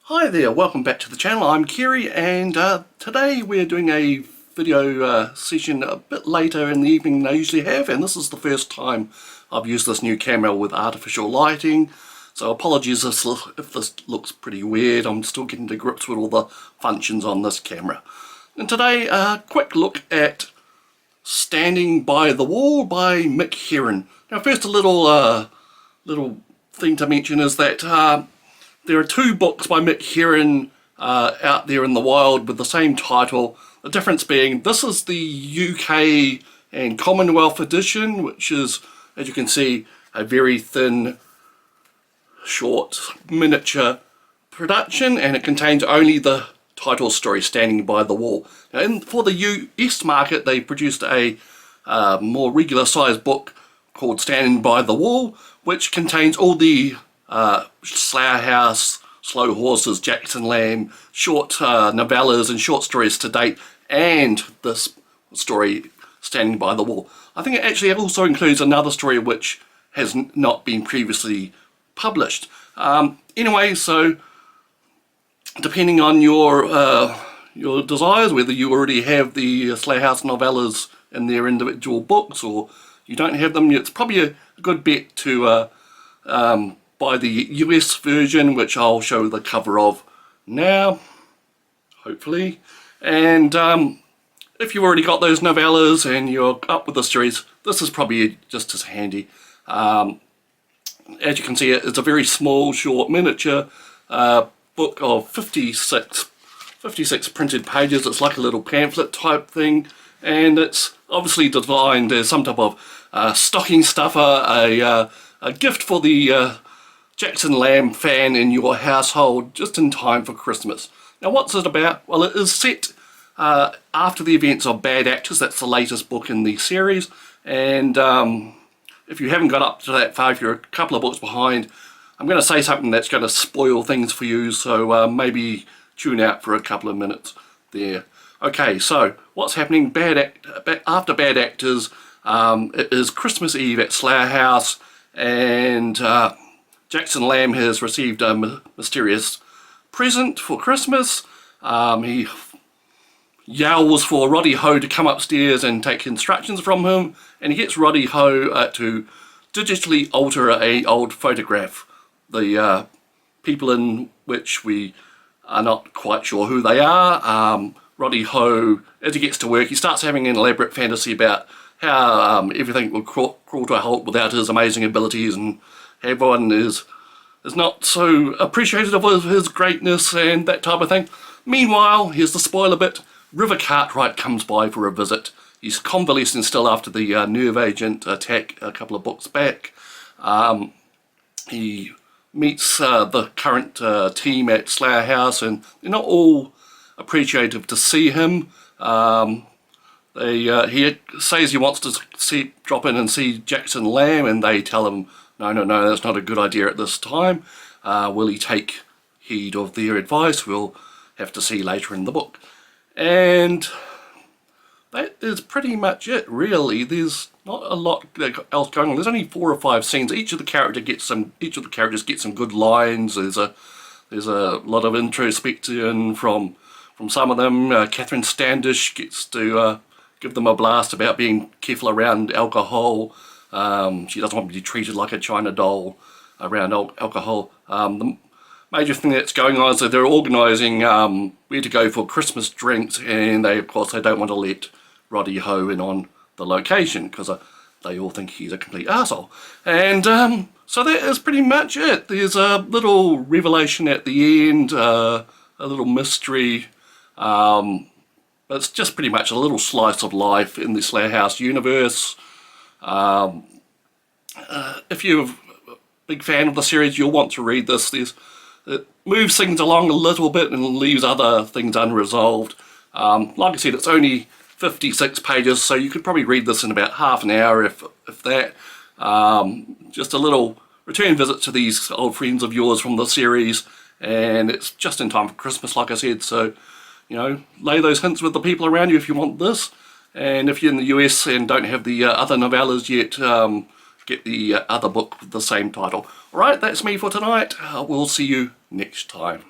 Hi there, welcome back to the channel. I'm Kerry, and today we're doing a video session a bit later in the evening than I usually have, and this is the first time I've used this new camera with artificial lighting, so apologies if this looks pretty weird. I'm still getting to grips with all the functions on this camera. And today, a quick look at Standing by the Wall by Mick Herron. Now first, a little thing to mention is that there are two books by Mick Herron out there in the wild with the same title. The difference being this is the UK and Commonwealth edition, which is, as you can see, a very thin, short, miniature production, and it contains only the title story, Standing by the Wall. Now, for the US market, they produced a more regular sized book called Standing by the Wall, which contains all the Slough House, Slow Horses, Jackson Lamb, short novellas and short stories to date, and this story, Standing by the Wall. I think it actually also includes another story which has not been previously published. Anyway, so depending on your desires, whether you already have the Slough House novellas in their individual books or you don't have them, it's probably a good bet to buy the US version, which I'll show the cover of now, hopefully. And if you've already got those novellas and you're up with the stories, this is probably just as handy. As you can see, it's a very small, short, miniature book of 56 printed pages. It's like a little pamphlet type thing, and it's obviously designed as some type of stocking stuffer, a gift for the Jackson Lamb fan in your household just in time for Christmas. Now, what's it about? Well, it is set after the events of Bad Actors. That's the latest book in the series, and if you haven't got up to that far, if you're a couple of books behind, I'm going to say something that's going to spoil things for you, so maybe tune out for a couple of minutes there. Okay, so what's happening after Bad Actors? It is Christmas Eve at Slough House, and Jackson Lamb has received a mysterious present for Christmas. He yells for Roddy Ho to come upstairs and take instructions from him, and he gets Roddy Ho to digitally alter an old photograph. The people in which we are not quite sure who they are. Roddy Ho, as he gets to work, he starts having an elaborate fantasy about how everything will crawl to a halt without his amazing abilities, and everyone is not so appreciative of his greatness and that type of thing. Meanwhile, here's the spoiler bit, River Cartwright comes by for a visit. He's convalescing still after the nerve agent attack a couple of books back. He meets the current team at Slough House, and they're not all appreciative to see him. He says he wants to drop in and see Jackson Lamb, and they tell him, no, that's not a good idea at this time. Will he take heed of their advice? We'll have to see later in the book. And that is pretty much it, really. There's not a lot else going on. There's only 4 or 5 scenes. Each of the characters gets some good lines. There's a lot of introspection from some of them. Catherine Standish gets to give them a blast about being careful around alcohol. She doesn't want to be treated like a China doll around alcohol. The major thing that's going on is that they're organising where to go for Christmas drinks, and of course they don't want to let Roddy Ho in on the location because they all think he's a complete arsehole. And so that is pretty much it. There's a little revelation at the end, a little mystery. It's just pretty much a little slice of life in the Slough House universe. If you're a big fan of the series, you'll want to read this. It moves things along a little bit and leaves other things unresolved. Like I said, it's only 56 pages, so you could probably read this in about half an hour, if that. Just a little return visit to these old friends of yours from the series, and it's just in time for Christmas, like I said, so lay those hints with the people around you if you want this. And if you're in the US and don't have the other novellas yet, get the other book with the same title. Alright, that's me for tonight. We'll see you next time.